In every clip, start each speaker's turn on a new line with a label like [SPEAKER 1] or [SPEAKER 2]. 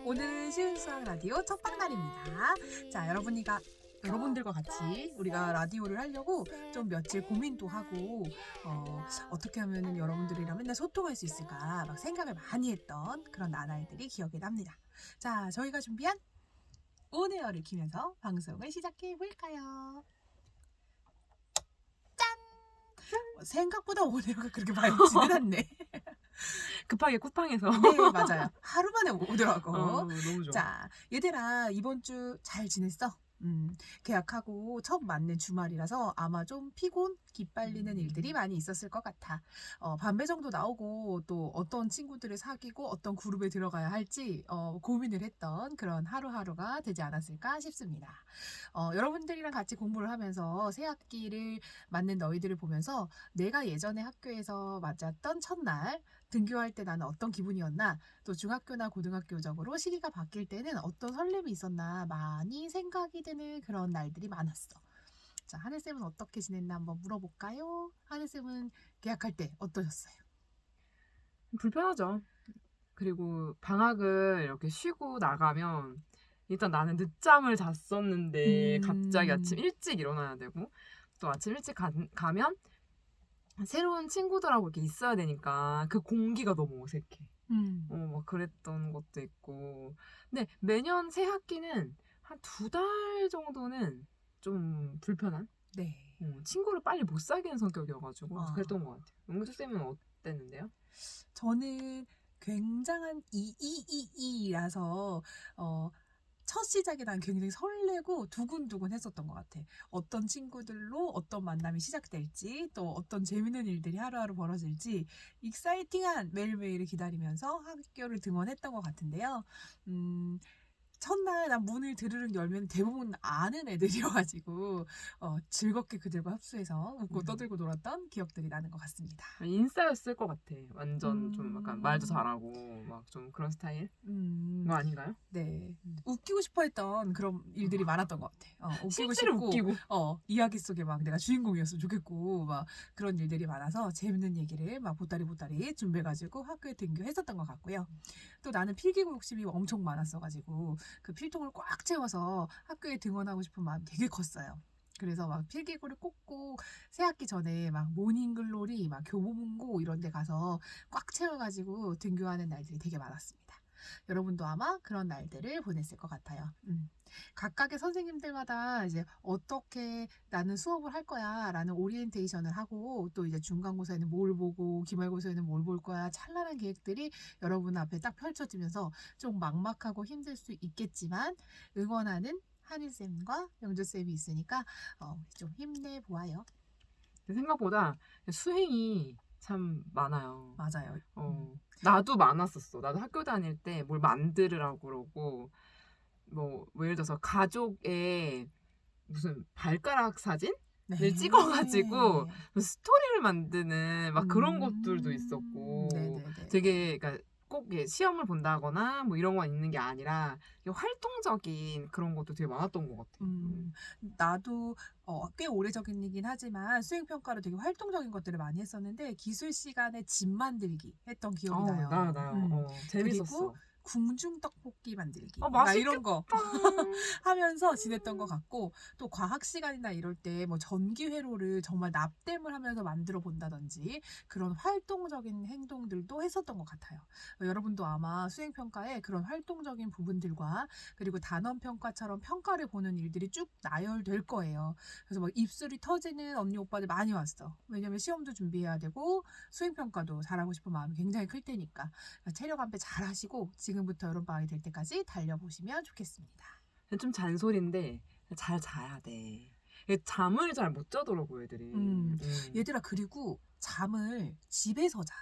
[SPEAKER 1] 오늘 쉬운 수학 라디오 첫방 날입니다. 자, 여러분들과 같이 우리가 라디오를 하려고 좀 며칠 고민도 하고 어떻게 하면 여러분들이랑 맨날 소통할 수 있을까 막 생각을 많이 했던 그런 나날들이 기억에 납니다. 자, 저희가 준비한 온에어를 키면서 방송을 시작해 볼까요? 짠! 생각보다 온에어가 그렇게 많지는 않네.
[SPEAKER 2] 급하게 쿠팡에서.
[SPEAKER 1] 네, 맞아요. 하루 만에 오더라고.
[SPEAKER 2] 너무 좋아.
[SPEAKER 1] 자, 얘들아, 이번 주 잘 지냈어? 계약하고 처음 맞는 주말이라서 아마 좀 피곤, 기빨리는 일들이 많이 있었을 것 같아. 반배 정도 나오고 또 어떤 친구들을 사귀고 어떤 그룹에 들어가야 할지 고민을 했던 그런 하루하루가 되지 않았을까 싶습니다. 여러분들이랑 같이 공부를 하면서 새 학기를 맞는 너희들을 보면서 내가 예전에 학교에서 맞았던 첫날 등교할 때 나는 어떤 기분이었나, 또 중학교나 고등학교적으로 시기가 바뀔 때는 어떤 설렘이 있었나 많이 생각이 드는 그런 날들이 많았어. 자, 하늘쌤은 어떻게 지냈나 한번 물어볼까요? 하늘쌤은 계약할 때 어떠셨어요?
[SPEAKER 2] 불편하죠. 그리고 방학을 이렇게 쉬고 나가면 일단 나는 늦잠을 잤었는데 갑자기 아침 일찍 일어나야 되고, 또 아침 일찍 가면 새로운 친구들하고 이렇게 있어야 되니까 그 공기가 너무 어색해. 막 그랬던 것도 있고. 근데 매년 새 학기는 한 2달 정도는 좀 불편한?
[SPEAKER 1] 네.
[SPEAKER 2] 친구를 빨리 못 사귀는 성격이어가지고
[SPEAKER 1] 아.
[SPEAKER 2] 그랬던 것 같아요. 용수쌤은 어땠는데요?
[SPEAKER 1] 저는 굉장한 이라서 첫 시작에 난 굉장히 설레고 두근두근 했었던 것 같아. 어떤 친구들로 어떤 만남이 시작될지, 또 어떤 재밌는 일들이 하루하루 벌어질지 익사이팅한 매일매일을 기다리면서 학교를 등원했던 것 같은데요. 첫날 난 문을 드르륵 열면 대부분 아는 애들이어가지고 즐겁게 그들과 흡수해서 웃고 떠들고 놀았던 기억들이 나는 것 같습니다.
[SPEAKER 2] 인싸였을 것 같아. 완전 좀 약간 말도 잘하고 막 좀 그런 스타일? 거 아닌가요?
[SPEAKER 1] 네. 웃기고 싶어 했던 그런 일들이 많았던 것 같아. 웃기고
[SPEAKER 2] 실제로
[SPEAKER 1] 싶고,
[SPEAKER 2] 웃기고.
[SPEAKER 1] 이야기 속에 막 내가 주인공이었으면 좋겠고, 막 그런 일들이 많아서 재밌는 얘기를 막 보따리 준비해가지고 학교에 등교했었던 것 같고요. 또 나는 필기구 욕심이 엄청 많았어가지고, 그 필통을 꽉 채워서 학교에 등원하고 싶은 마음이 되게 컸어요. 그래서 막 필기구를 꽂고 새학기 전에 막 모닝글로리, 막 교보문고 이런 데 가서 꽉 채워가지고 등교하는 날들이 되게 많았습니다. 여러분도 아마 그런 날들을 보냈을 것 같아요. 각각의 선생님들마다 이제 어떻게 나는 수업을 할 거야 라는 오리엔테이션을 하고, 또 이제 중간고사에는 뭘 보고 기말고사에는 뭘 볼 거야, 찬란한 계획들이 여러분 앞에 딱 펼쳐지면서 좀 막막하고 힘들 수 있겠지만 응원하는 한일쌤과 영주쌤이 있으니까 좀 힘내보아요.
[SPEAKER 2] 생각보다 수행이 참 많아요.
[SPEAKER 1] 맞아요.
[SPEAKER 2] 나도 많았었어. 나도 학교 다닐 때 뭘 만들으라고 그러고, 뭐 예를 들어서 가족의 무슨 발가락 사진을
[SPEAKER 1] 네.
[SPEAKER 2] 찍어가지고 스토리를 만드는 막 그런 것들도 있었고,
[SPEAKER 1] 네네네.
[SPEAKER 2] 되게 그러니까 꼭 시험을 본다거나 뭐 이런 거 있는 게 아니라 활동적인 그런 것도 되게 많았던 것 같아.
[SPEAKER 1] 나도 꽤 오래전이긴 하지만 수행평가로 되게 활동적인 것들을 많이 했었는데, 기술 시간에 집 만들기 했던 기억이 나요.
[SPEAKER 2] 나요.
[SPEAKER 1] 그리고
[SPEAKER 2] 재밌었어.
[SPEAKER 1] 궁중 떡볶이 만들기 막
[SPEAKER 2] 맛있겠다.
[SPEAKER 1] 이런 거 하면서 지냈던 것 같고, 또 과학 시간이나 이럴 때 뭐 전기 회로를 정말 납땜을 하면서 만들어 본다든지 그런 활동적인 행동들도 했었던 것 같아요. 여러분도 아마 수행 평가에 그런 활동적인 부분들과, 그리고 단원 평가처럼 평가를 보는 일들이 쭉 나열될 거예요. 그래서 막 입술이 터지는 언니 오빠들 많이 왔어. 왜냐면 시험도 준비해야 되고 수행 평가도 잘하고 싶은 마음이 굉장히 클 테니까. 체력 안배 잘 하시고 지금부터 여름방학이 될 때까지 달려보시면 좋겠습니다.
[SPEAKER 2] 좀 잔소리인데 잘 자야 돼. 잠을 잘 못 자더라고 애들이.
[SPEAKER 1] 얘들아, 그리고 잠을 집에서 자.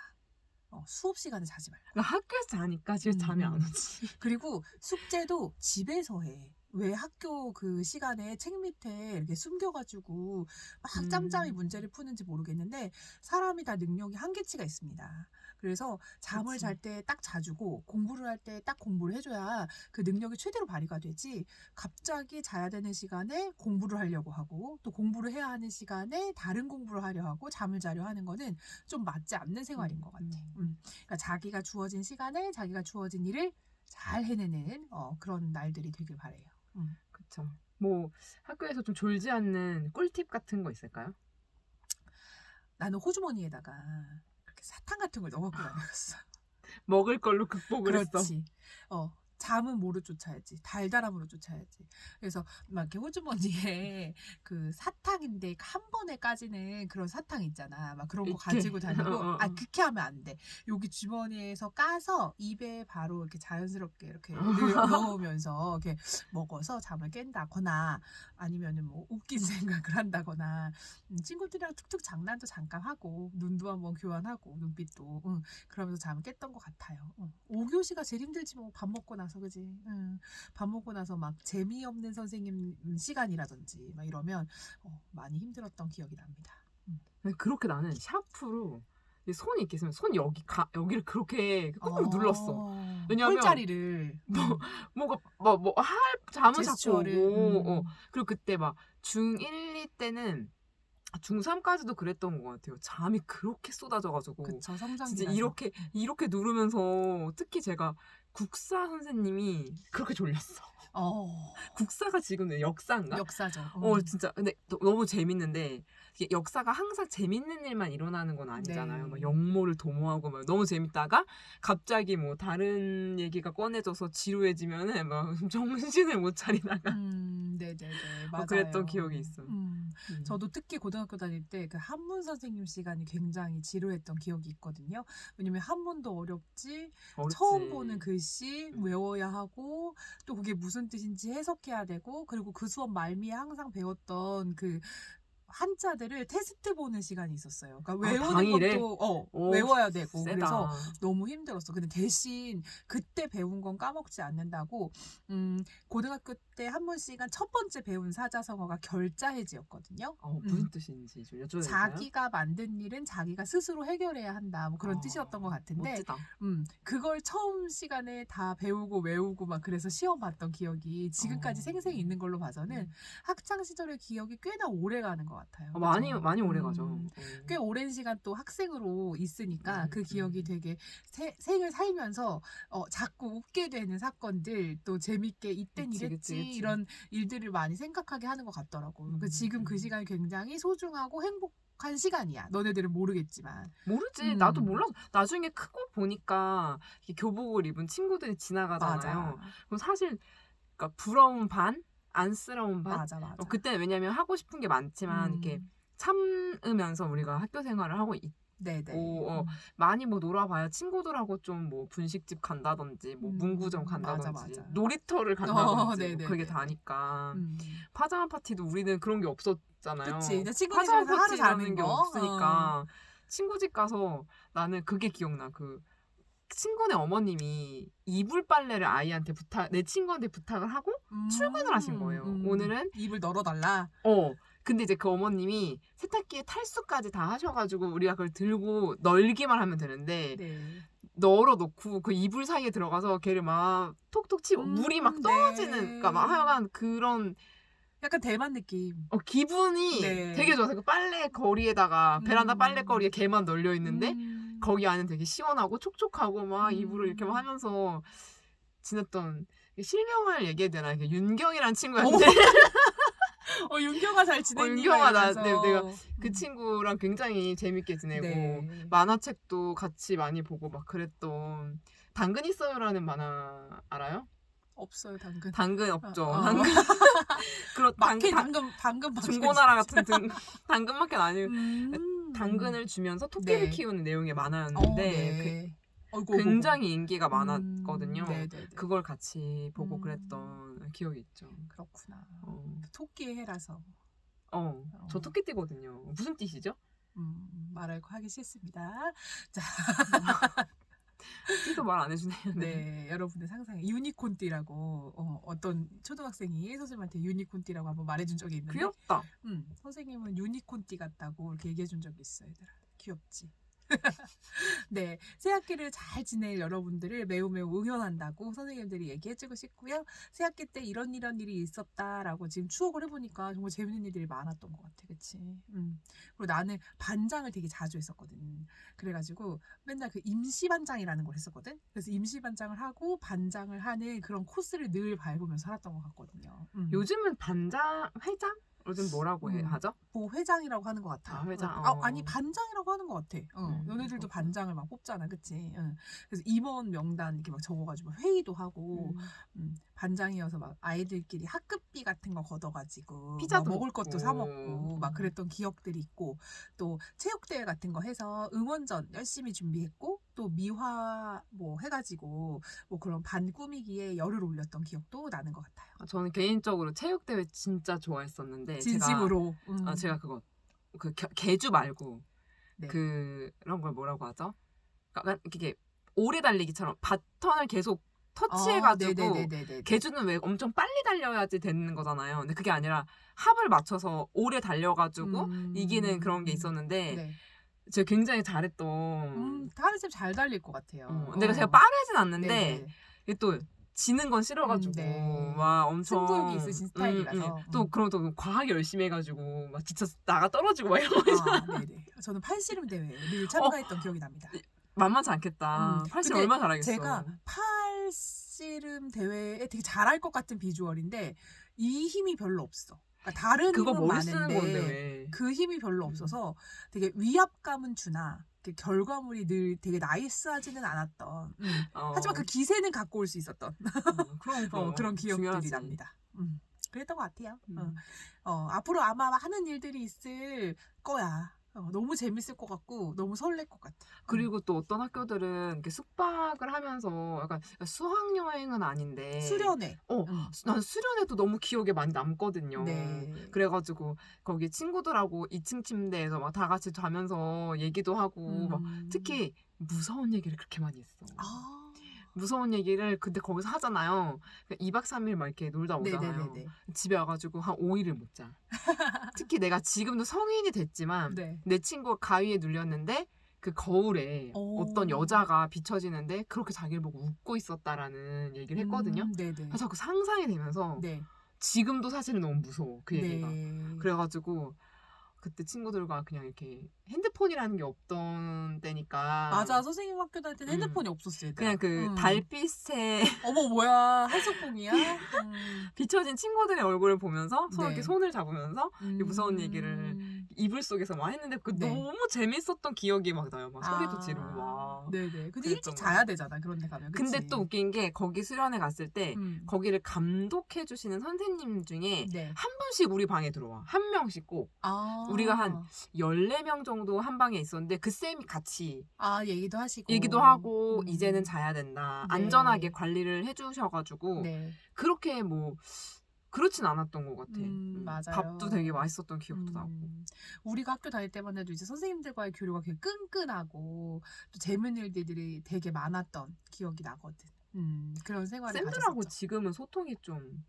[SPEAKER 1] 수업 시간에 자지 말고.
[SPEAKER 2] 그러니까 학교에서 자니까 집에서 잠이 안 오지.
[SPEAKER 1] 그리고 숙제도 집에서 해. 왜 학교 그 시간에 책 밑에 이렇게 숨겨가지고 막 짬짬이 문제를 푸는지 모르겠는데, 사람이 다 능력이 한계치가 있습니다. 그래서 잠을
[SPEAKER 2] 그치.
[SPEAKER 1] 잘 때 딱 자주고 공부를 할 때 딱 공부를 해줘야 그 능력이 최대로 발휘가 되지, 갑자기 자야 되는 시간에 공부를 하려고 하고 또 공부를 해야 하는 시간에 다른 공부를 하려 하고 잠을 자려 하는 거는 좀 맞지 않는 생활인 것 같아. 그러니까 자기가 주어진 시간에 자기가 주어진 일을 잘 해내는 그런 날들이 되길 바래요.
[SPEAKER 2] 그쵸. 뭐 학교에서 좀 졸지 않는 꿀팁 같은 거 있을까요?
[SPEAKER 1] 나는 호주머니에다가 그렇게 사탕 같은 걸 넣어갖고 다녔어.
[SPEAKER 2] 먹을 걸로 극복을 했어.
[SPEAKER 1] 그렇지. 잠은 뭐로 쫓아야지. 달달함으로 쫓아야지. 그래서 막 이렇게 호주머니에 그 사탕인데 한 번에 까지는 그런 사탕 있잖아. 막 그런 거
[SPEAKER 2] 이렇게.
[SPEAKER 1] 가지고 다니고.
[SPEAKER 2] 어.
[SPEAKER 1] 그렇게 하면 안 돼. 여기 주머니에서 까서 입에 바로 이렇게 자연스럽게 이렇게 넣으면서 이렇게 먹어서 잠을 깬다거나 아니면은 뭐 웃긴 생각을 한다거나 친구들이랑 툭툭 장난도 잠깐 하고 눈도 한번 교환하고 눈빛도 그러면서 잠을 깼던 것 같아요. 5교시가 제일 힘들지 뭐 밥 먹고 나서 그지. 밥 먹고 나서 막 재미없는 선생님 시간이라든지 막 이러면 많이 힘들었던 기억이 납니다.
[SPEAKER 2] 그렇게 나는 샤프로 이 손이 이렇게 있으면 손 여기를 그렇게 꾹꾹 눌렀어. 왜냐면
[SPEAKER 1] 홀자리를
[SPEAKER 2] 뭔가 할 잠을 자꾸
[SPEAKER 1] 제스처를,
[SPEAKER 2] 오고 그리고 그때 막 중1, 2 때는 중3까지도 그랬던 것 같아요. 잠이 그렇게 쏟아져가지고
[SPEAKER 1] 그쵸 성장기라서
[SPEAKER 2] 진짜 이렇게 누르면서 특히 제가 국사 선생님이 그렇게 졸렸어. 국사가 지금 역사인가?
[SPEAKER 1] 역사죠.
[SPEAKER 2] 진짜 근데 너무 재밌는데 이게 역사가 항상 재밌는 일만 일어나는 건 아니잖아요.
[SPEAKER 1] 네.
[SPEAKER 2] 막 역모를 도모하고 막 너무 재밌다가 갑자기 뭐 다른 얘기가 꺼내져서 지루해지면은 막 정신을 못 차리다가
[SPEAKER 1] 네네네 맞아요.
[SPEAKER 2] 그랬던 기억이 있어요.
[SPEAKER 1] 저도 특히 고등학교 다닐 때 그 한문 선생님 시간이 굉장히 지루했던 기억이 있거든요. 왜냐면 한문도 어렵지. 처음 보는 글씨 외워야 하고 또 그게 무슨 뜻인지 해석해야 되고 그리고 그 수업 말미에 항상 배웠던 그 한자들을 테스트 보는 시간이 있었어요. 그러니까 외우는
[SPEAKER 2] 당일에?
[SPEAKER 1] 것도 외워야 되고
[SPEAKER 2] 세다.
[SPEAKER 1] 그래서 너무 힘들었어. 근데 대신 그때 배운 건 까먹지 않는다고 고등학교 때 한문 시간 첫 번째 배운 사자성어가 결자해지였거든요.
[SPEAKER 2] 무슨 뜻인지 좀 여쭤도 될까요?
[SPEAKER 1] 자기가 만든 일은 자기가 스스로 해결해야 한다. 뭐 그런 뜻이었던 것 같은데
[SPEAKER 2] 멋지다.
[SPEAKER 1] 그걸 처음 시간에 다 배우고 외우고 막 그래서 시험 봤던 기억이 지금까지 생생히 있는 걸로 봐서는 학창 시절의 기억이 꽤나 오래 가는 것 같아요.
[SPEAKER 2] 많이 오래 가죠.
[SPEAKER 1] 꽤 오랜 시간 또 학생으로 있으니까 그 기억이 되게 생을 살면서 자꾸 웃게 되는 사건들 또 재밌게 이땐
[SPEAKER 2] 그치,
[SPEAKER 1] 이랬지
[SPEAKER 2] 그치.
[SPEAKER 1] 이런 일들을 많이 생각하게 하는 것 같더라고. 지금 그 시간이 굉장히 소중하고 행복한 시간이야. 너네들은 모르겠지만.
[SPEAKER 2] 모르지. 나도 몰라서 나중에 크고 보니까 이렇게 교복을 입은 친구들이 지나가잖아요.
[SPEAKER 1] 맞아.
[SPEAKER 2] 그럼 사실 그러니까 부러운 반, 안쓰러운 반.
[SPEAKER 1] 맞아.
[SPEAKER 2] 그때는 왜냐면 하고 싶은 게 많지만 이렇게 참으면서 우리가 학교 생활을 하고
[SPEAKER 1] 네네.
[SPEAKER 2] 많이 뭐 놀아봐야 친구들하고 좀 뭐 분식집 간다든지 뭐 문구점 간다든지
[SPEAKER 1] 맞아.
[SPEAKER 2] 놀이터를 간다든지
[SPEAKER 1] 네네.
[SPEAKER 2] 그게 다니까 파자마 파티도 우리는 그런 게 없었잖아요.
[SPEAKER 1] 그치. 친구
[SPEAKER 2] 파자마
[SPEAKER 1] 집에서 하루
[SPEAKER 2] 파티라는
[SPEAKER 1] 자는
[SPEAKER 2] 게
[SPEAKER 1] 거.
[SPEAKER 2] 없으니까 친구 집 가서 나는 그게 기억나. 그 친구네 어머님이 이불 빨래를 아이한테 내 친구한테 부탁을 하고 출근을 하신 거예요. 오늘은
[SPEAKER 1] 이불 널어달라.
[SPEAKER 2] 근데 이제 그 어머님이 세탁기에 탈수까지 다 하셔가지고 우리가 그걸 들고 널기만 하면 되는데 널어놓고 그 이불 사이에 들어가서 걔를 막 톡톡 치고 물이 막 떨어지는 그러니까 막 하여간 그런
[SPEAKER 1] 약간 대만 느낌.
[SPEAKER 2] 기분이 되게 좋았어요. 그 빨래 거리에다가 베란다 빨래 거리에 걔만 널려 있는데 거기 안은 되게 시원하고 촉촉하고 막 이불을 이렇게 막 하면서 지냈던 실명을 얘기해야 되나? 윤경이라는 친구였는데
[SPEAKER 1] 윤경아 잘 지냈니?
[SPEAKER 2] 윤경아 내가 그 친구랑 굉장히 재밌게 지내고 만화책도 같이 많이 보고 막 그랬던 당근 있어요라는 만화 알아요?
[SPEAKER 1] 없어요 당근.
[SPEAKER 2] 당근 없죠.
[SPEAKER 1] 당근 당근
[SPEAKER 2] 중고나라 같은 당근마켓 아니고 당근을 주면서 토끼를 키우는 내용의 만화였는데 굉장히 인기가 많았거든요. 그걸 같이 보고 그랬던 기억이 있죠.
[SPEAKER 1] 그렇구나. 토끼의 해라서.
[SPEAKER 2] 저 토끼띠거든요. 무슨 띠시죠?
[SPEAKER 1] 하기 싫습니다. 자.
[SPEAKER 2] 띠도 말 안 해주네요.
[SPEAKER 1] 네, 여러분의 상상에 유니콘띠라고 어떤 초등학생이 선생님한테 유니콘띠라고 한번 말해준 적이 있는데
[SPEAKER 2] 귀엽다.
[SPEAKER 1] 선생님은 유니콘띠 같다고 이렇게 얘기해준 적이 있어요. 얘들아. 귀엽지? 네, 새학기를 잘 지낼 여러분들을 매우 매우 응원한다고 선생님들이 얘기해주고 싶고요. 새학기 때 이런 일이 있었다라고 지금 추억을 해보니까 정말 재밌는 일들이 많았던 것 같아, 그치? 그리고 나는 반장을 되게 자주 했었거든. 그래가지고 맨날 그 임시반장이라는 걸 했었거든. 그래서 임시반장을 하고 반장을 하는 그런 코스를 늘 밟으면서 살았던 것 같거든요.
[SPEAKER 2] 요즘은 반장, 회장? 요즘 뭐라고 하죠?
[SPEAKER 1] 뭐 회장이라고 하는 것 같아.
[SPEAKER 2] 회장.
[SPEAKER 1] 아니 반장이라고 하는 것 같아. 너네들도
[SPEAKER 2] 그렇구나.
[SPEAKER 1] 반장을 막 뽑잖아, 그치? 그래서 임원 명단 이렇게 막 적어가지고 회의도 하고, 반장이어서 막 아이들끼리 학급비 같은 거 걷어가지고
[SPEAKER 2] 피자도
[SPEAKER 1] 막 먹을 것도 사 먹고 막
[SPEAKER 2] 먹고.
[SPEAKER 1] 그랬던 기억들이 있고, 또 체육대회 같은 거 해서 응원전 열심히 준비했고, 또 미화 뭐 해가지고 뭐 그런 반 꾸미기에 열을 올렸던 기억도 나는 것 같아요.
[SPEAKER 2] 저는 개인적으로 체육대회 진짜 좋아했었는데
[SPEAKER 1] 진심으로.
[SPEAKER 2] 제가 그거 개주 말고
[SPEAKER 1] 네.
[SPEAKER 2] 그런 걸 뭐라고 하죠? 그러니까 이게 오래 달리기처럼 바턴을 계속 터치해가지고
[SPEAKER 1] 네네네네네.
[SPEAKER 2] 개주는 왜 엄청 빨리 달려야지 되는 거잖아요. 근데 그게 아니라 합을 맞춰서 오래 달려가지고 이기는 그런 게 있었는데
[SPEAKER 1] 네.
[SPEAKER 2] 제가 굉장히 잘했던.
[SPEAKER 1] 다른 쌤 잘 달릴 것 같아요.
[SPEAKER 2] 내가 제가 빠르진 않는데
[SPEAKER 1] 네네.
[SPEAKER 2] 이게 또 지는 건 싫어가지고
[SPEAKER 1] 네.
[SPEAKER 2] 막 엄청
[SPEAKER 1] 승부욕이 있으신 스타일이라서.
[SPEAKER 2] 또 그런 또 과하게 열심히 해가지고 막 지쳐 나가 떨어지고 막 이런
[SPEAKER 1] 네네. 저는 팔씨름 대회에 늘 참가했던 기억이 납니다.
[SPEAKER 2] 만만치 않겠다. 팔씨름
[SPEAKER 1] 근데
[SPEAKER 2] 얼마나 잘하겠어.
[SPEAKER 1] 제가 팔씨름 대회에 되게 잘할 것 같은 비주얼인데 이 힘이 별로 없어. 그러니까 다른
[SPEAKER 2] 그거
[SPEAKER 1] 힘은
[SPEAKER 2] 머리 쓰는 건데
[SPEAKER 1] 많은데
[SPEAKER 2] 왜.
[SPEAKER 1] 그 힘이 별로 없어서 되게 위압감은 주나 결과물이 늘 되게 나이스하지는 않았던. 하지만 그 기세는 갖고 올 수 있었던 그런 기억들이
[SPEAKER 2] 중요하지.
[SPEAKER 1] 납니다. 그랬던 것 같아요. 앞으로 아마 하는 일들이 있을 거야. 너무 재밌을 것 같고 너무 설렐 것 같아.
[SPEAKER 2] 그리고 또 어떤 학교들은 이렇게 숙박을 하면서 약간 수학 여행은 아닌데
[SPEAKER 1] 수련회.
[SPEAKER 2] 난 수련회도 너무 기억에 많이 남거든요.
[SPEAKER 1] 네.
[SPEAKER 2] 그래가지고 거기 친구들하고 2층 침대에서 막 다 같이 자면서 얘기도 하고 막 특히 무서운 얘기를 그렇게 많이 했어. 무서운 얘기를 근데 거기서 하잖아요. 2박 3일 막 이렇게 놀다 오잖아요.
[SPEAKER 1] 네네네네.
[SPEAKER 2] 집에 와가지고 한 5일을 못 자. 특히 내가 지금도 성인이 됐지만
[SPEAKER 1] 네.
[SPEAKER 2] 내 친구가 가위에 눌렸는데 그 거울에 어떤 여자가 비춰지는데 그렇게 자기를 보고 웃고 있었다라는 얘기를 했거든요.
[SPEAKER 1] 네네.
[SPEAKER 2] 그래서 자꾸 상상이 되면서
[SPEAKER 1] 네.
[SPEAKER 2] 지금도 사실은 너무 무서워 그 얘기가.
[SPEAKER 1] 네.
[SPEAKER 2] 그래가지고 그때 친구들과 그냥 이렇게 핸드폰이라는 게 없던 때니까
[SPEAKER 1] 맞아. 선생님 학교 다닐 때는 핸드폰이 없었어요.
[SPEAKER 2] 그냥 그 달빛에
[SPEAKER 1] 어머 뭐야 한석봉이야?
[SPEAKER 2] 비춰진 친구들의 얼굴을 보면서 서로
[SPEAKER 1] 네.
[SPEAKER 2] 이렇게 손을 잡으면서 이 무서운 얘기를 이불 속에서 막 했는데 그
[SPEAKER 1] 네.
[SPEAKER 2] 너무 재밌었던 기억이 막 나요. 막 소리도 지르고 막.
[SPEAKER 1] 네네. 근데
[SPEAKER 2] 그랬던
[SPEAKER 1] 일찍 자야 되잖아. 그런 데 가면. 그치?
[SPEAKER 2] 근데 또 웃긴 게 거기 수련회 갔을 때 거기를 감독해 주시는 선생님 중에
[SPEAKER 1] 네.
[SPEAKER 2] 한 분씩 우리 방에 들어와. 한 명씩 꼭. 우리가 한 14명 정도 한 방에 있었는데 그 쌤이 같이
[SPEAKER 1] 얘기도 하고
[SPEAKER 2] 이제는 자야 된다.
[SPEAKER 1] 네.
[SPEAKER 2] 안전하게 관리를 해주셔가지고
[SPEAKER 1] 네.
[SPEAKER 2] 그렇게 뭐 그렇진 않았던 것 같아.
[SPEAKER 1] 맞아요.
[SPEAKER 2] 밥도 되게 맛있었던 기억도 나고.
[SPEAKER 1] 우리가 학교 다닐 때만 해도 이제 선생님들과의 교류가 되게 끈끈하고 또 재밌는 일들이 되게 많았던 기억이 나거든. 그런 생활을
[SPEAKER 2] 쌤들하고
[SPEAKER 1] 가졌었죠.
[SPEAKER 2] 지금은 소통이 좀.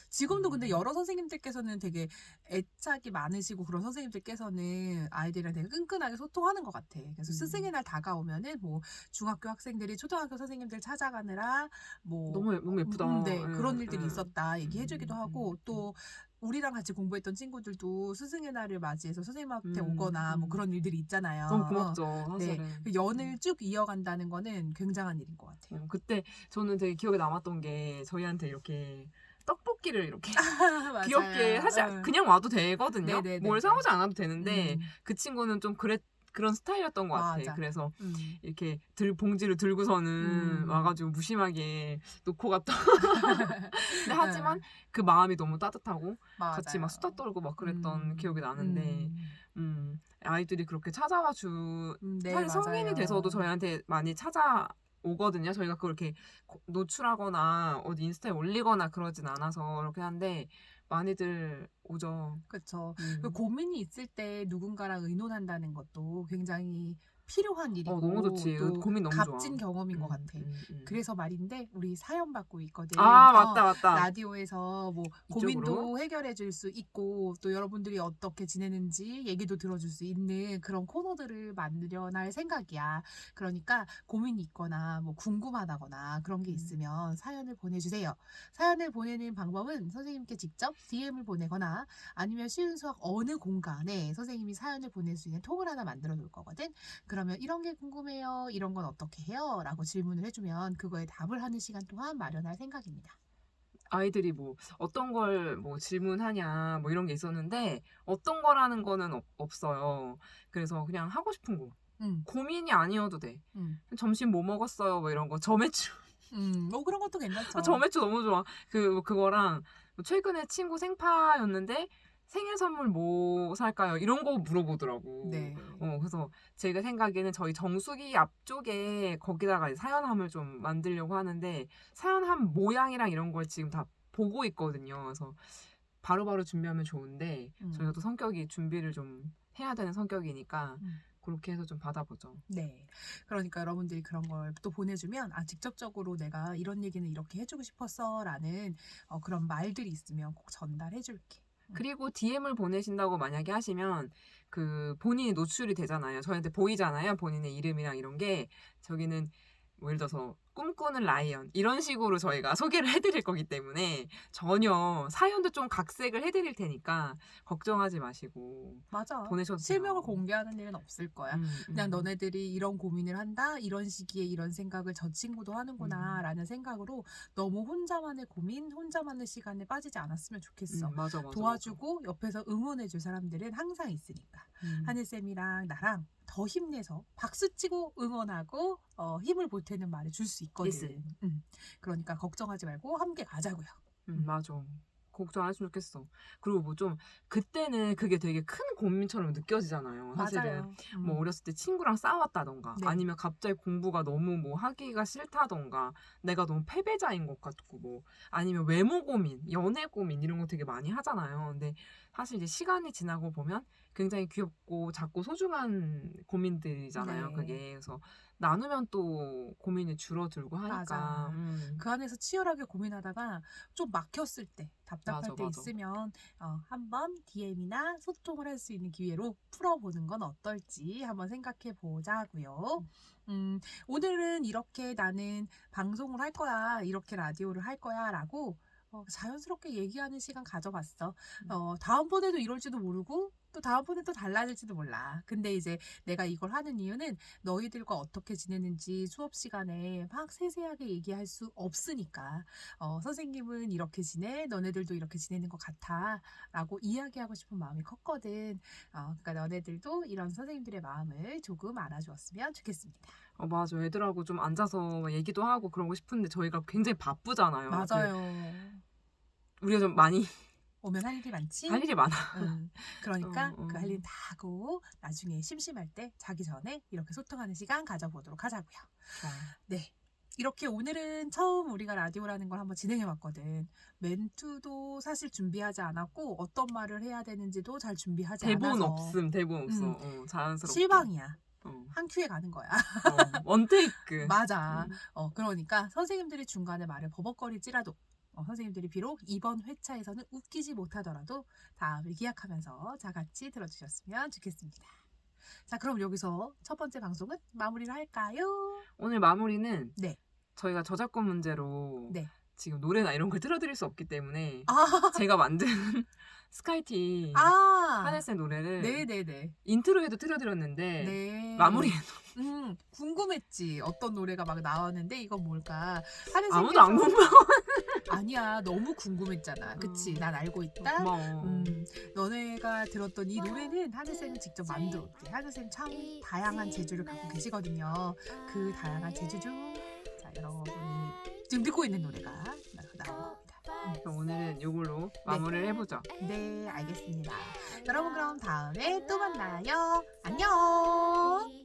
[SPEAKER 1] 지금도 근데 여러 선생님들께서는 되게 애착이 많으시고 그런 선생님들께서는 아이들이랑 되게 끈끈하게 소통하는 것 같아. 그래서 스승의 날 다가오면은 뭐 중학교 학생들이 초등학교 선생님들 찾아가느라 뭐
[SPEAKER 2] 너무 예쁘다.
[SPEAKER 1] 네, 그런 일들이 있었다 얘기해주기도 하고 또 우리랑 같이 공부했던 친구들도 스승의 날을 맞이해서 선생님한테 오거나 뭐 그런 일들이 있잖아요.
[SPEAKER 2] 너무 고맙죠,
[SPEAKER 1] 네,
[SPEAKER 2] 사실은.
[SPEAKER 1] 그 연을 쭉 이어간다는 거는 굉장한 일인 것 같아요.
[SPEAKER 2] 그때 저는 되게 기억에 남았던 게 저희한테 이렇게 떡볶이를 이렇게
[SPEAKER 1] 맞아요.
[SPEAKER 2] 귀엽게 사실 그냥 와도 되거든요.
[SPEAKER 1] 네네네.
[SPEAKER 2] 뭘 사오지 않아도 되는데 그 친구는 좀 그런 스타일이었던 것 같아.
[SPEAKER 1] 맞아.
[SPEAKER 2] 그래서 이렇게 봉지를 들고서는 와가지고 무심하게 놓고 갔다. 근데 하지만 그 마음이 너무 따뜻하고 같이 막 수다 떨고 막 그랬던 기억이 나는데 아이들이 그렇게 찾아와
[SPEAKER 1] 네,
[SPEAKER 2] 사실 성인이
[SPEAKER 1] 맞아요.
[SPEAKER 2] 돼서도 저희한테 많이 찾아오거든요. 저희가 그걸 이렇게 노출하거나 어디 인스타에 올리거나 그러진 않아서 그렇게 한데 많이들 오죠.
[SPEAKER 1] 그렇죠. 고민이 있을 때 누군가랑 의논한다는 것도 굉장히 필요한 일이고
[SPEAKER 2] 너무 좋지.
[SPEAKER 1] 또
[SPEAKER 2] 고민 너무
[SPEAKER 1] 값진
[SPEAKER 2] 좋아.
[SPEAKER 1] 경험인 것 같아. 그래서 말인데 우리 사연 받고 있거든.
[SPEAKER 2] 맞다.
[SPEAKER 1] 라디오에서 뭐
[SPEAKER 2] 이쪽으로.
[SPEAKER 1] 고민도 해결해 줄 수 있고 또 여러분들이 어떻게 지내는지 얘기도 들어줄 수 있는 그런 코너들을 만들어낼 생각이야. 그러니까 고민이 있거나 뭐 궁금하다거나 그런 게 있으면 사연을 보내주세요. 사연을 보내는 방법은 선생님께 직접 DM을 보내거나 아니면 쉬운 수학 어느 공간에 선생님이 사연을 보낼 수 있는 통을 하나 만들어 놓을 거거든. 그러면 이런 게 궁금해요. 이런 건 어떻게 해요? 라고 질문을 해주면 그거에 답을 하는 시간 동안 마련할 생각입니다.
[SPEAKER 2] 아이들이 뭐 어떤 걸 뭐 질문하냐 뭐 이런 게 있었는데 어떤 거라는 거는 없어요. 그래서 그냥 하고 싶은 거. 고민이 아니어도 돼. 점심 뭐 먹었어요? 뭐 이런 거. 점액추.
[SPEAKER 1] 뭐 그런 것도 괜찮죠.
[SPEAKER 2] 점액추 너무 좋아. 그거랑 최근에 친구 생파였는데 생일 선물 뭐 살까요? 이런 거 물어보더라고.
[SPEAKER 1] 네.
[SPEAKER 2] 그래서 제가 생각에는 저희 정수기 앞쪽에 거기다가 사연함을 좀 만들려고 하는데 사연함 모양이랑 이런 걸 지금 다 보고 있거든요. 그래서 바로바로 준비하면 좋은데 저희가 또 성격이 준비를 좀 해야 되는 성격이니까 그렇게 해서 좀 받아보죠.
[SPEAKER 1] 네. 그러니까 여러분들이 그런 걸 또 보내주면 직접적으로 내가 이런 얘기는 이렇게 해주고 싶었어 라는 그런 말들이 있으면 꼭 전달해줄게.
[SPEAKER 2] 그리고 DM을 보내신다고 만약에 하시면 본인이 노출이 되잖아요. 저희한테 보이잖아요. 본인의 이름이랑 이런 게. 저기는 뭐 예를 들어서 꿈꾸는 라이언 이런 식으로 저희가 소개를 해드릴 거기 때문에 전혀 사연도 좀 각색을 해드릴 테니까 걱정하지 마시고
[SPEAKER 1] 맞아.
[SPEAKER 2] 보내셔도
[SPEAKER 1] 실명을
[SPEAKER 2] 돼요.
[SPEAKER 1] 공개하는 일은 없을 거야. 그냥 너네들이 이런 고민을 한다. 이런 시기에 이런 생각을 저 친구도 하는구나 라는 생각으로 너무 혼자만의 고민, 혼자만의 시간에 빠지지 않았으면 좋겠어.
[SPEAKER 2] 맞아.
[SPEAKER 1] 도와주고 옆에서 응원해줄 사람들은 항상 있으니까. 하늘쌤이랑 나랑 더 힘내서 박수치고 응원하고 힘을 보태는 말을 줄 수 있거든. 그러니까 걱정하지 말고 함께 가자고요.
[SPEAKER 2] 맞아. 걱정 안 했으면 좋겠어. 그리고 뭐 좀 그때는 그게 되게 큰 고민처럼 느껴지잖아요. 사실은
[SPEAKER 1] 맞아요.
[SPEAKER 2] 뭐 어렸을 때 친구랑 싸웠다던가
[SPEAKER 1] 네.
[SPEAKER 2] 아니면 갑자기 공부가 너무 뭐 하기가 싫다던가 내가 너무 패배자인 것 같고 뭐 아니면 외모 고민, 연애 고민 이런 거 되게 많이 하잖아요. 근데 사실 이제 시간이 지나고 보면 굉장히 귀엽고 작고 소중한 고민들이잖아요.
[SPEAKER 1] 네.
[SPEAKER 2] 그게 그래서 나누면 또 고민이 줄어들고 하니까.
[SPEAKER 1] 맞아. 그 안에서 치열하게 고민하다가 좀 막혔을 때, 답답할 때
[SPEAKER 2] 맞아.
[SPEAKER 1] 있으면 한번 DM이나 소통을 할 수 있는 기회로 풀어보는 건 어떨지 한번 생각해 보자고요. 오늘은 이렇게 나는 방송을 할 거야, 이렇게 라디오를 할 거야 라고 자연스럽게 얘기하는 시간 가져봤어. 다음번에도 이럴지도 모르고 또 다음번에 또 달라질지도 몰라. 근데 이제 내가 이걸 하는 이유는 너희들과 어떻게 지내는지 수업 시간에 막 세세하게 얘기할 수 없으니까 선생님은 이렇게 지내, 너네들도 이렇게 지내는 것 같아 라고 이야기하고 싶은 마음이 컸거든. 그러니까 너네들도 이런 선생님들의 마음을 조금 알아주었으면 좋겠습니다.
[SPEAKER 2] 맞아. 애들하고 좀 앉아서 얘기도 하고 그러고 싶은데 저희가 굉장히 바쁘잖아요.
[SPEAKER 1] 맞아요.
[SPEAKER 2] 우리가 좀 많이
[SPEAKER 1] 오면 할 일이 많지?
[SPEAKER 2] 할 일이 많아.
[SPEAKER 1] 그러니까 그 할 일 다 하고 나중에 심심할 때 자기 전에 이렇게 소통하는 시간 가져보도록 하자고요. 네. 이렇게 오늘은 처음 우리가 라디오라는 걸 한번 진행해봤거든. 멘트도 사실 준비하지 않았고 어떤 말을 해야 되는지도 잘 준비하지 않아서.
[SPEAKER 2] 대본 없어. 자연스럽게.
[SPEAKER 1] 실방이야. 한 큐에 가는 거야.
[SPEAKER 2] 원테이크.
[SPEAKER 1] 맞아. 그러니까 선생님들이 중간에 말을 버벅거릴지라도 선생님들이 비록 이번 회차에서는 웃기지 못하더라도 다음을 기약하면서 다 같이 들어주셨으면 좋겠습니다. 자, 그럼 여기서 첫 번째 방송은 마무리를 할까요?
[SPEAKER 2] 오늘 마무리는
[SPEAKER 1] 네.
[SPEAKER 2] 저희가 저작권 문제로
[SPEAKER 1] 네.
[SPEAKER 2] 지금 노래나 이런 걸 틀어드릴 수 없기 때문에 제가 만든 스카이티 하늘쌤 노래를
[SPEAKER 1] 네네네.
[SPEAKER 2] 인트로에도 틀어드렸는데
[SPEAKER 1] 네.
[SPEAKER 2] 마무리에도
[SPEAKER 1] 궁금했지. 어떤 노래가 막 나왔는데 이건 뭘까?
[SPEAKER 2] 아무도 안 궁금해.
[SPEAKER 1] 아니야. 너무 궁금했잖아. 그치? 난 알고 있다.
[SPEAKER 2] 고마워.
[SPEAKER 1] 너네가 들었던 이 노래는 하늘쌤이 직접 만들었대. 하늘쌤 참 다양한 재주를 갖고 계시거든요. 그 다양한 재주 중 자, 여러분이 지금 듣고 있는 노래가 나온 겁니다.
[SPEAKER 2] 그럼 오늘은 이걸로 마무리를 해보죠.
[SPEAKER 1] 네, 알겠습니다. 여러분 그럼 다음에 또 만나요. 안녕.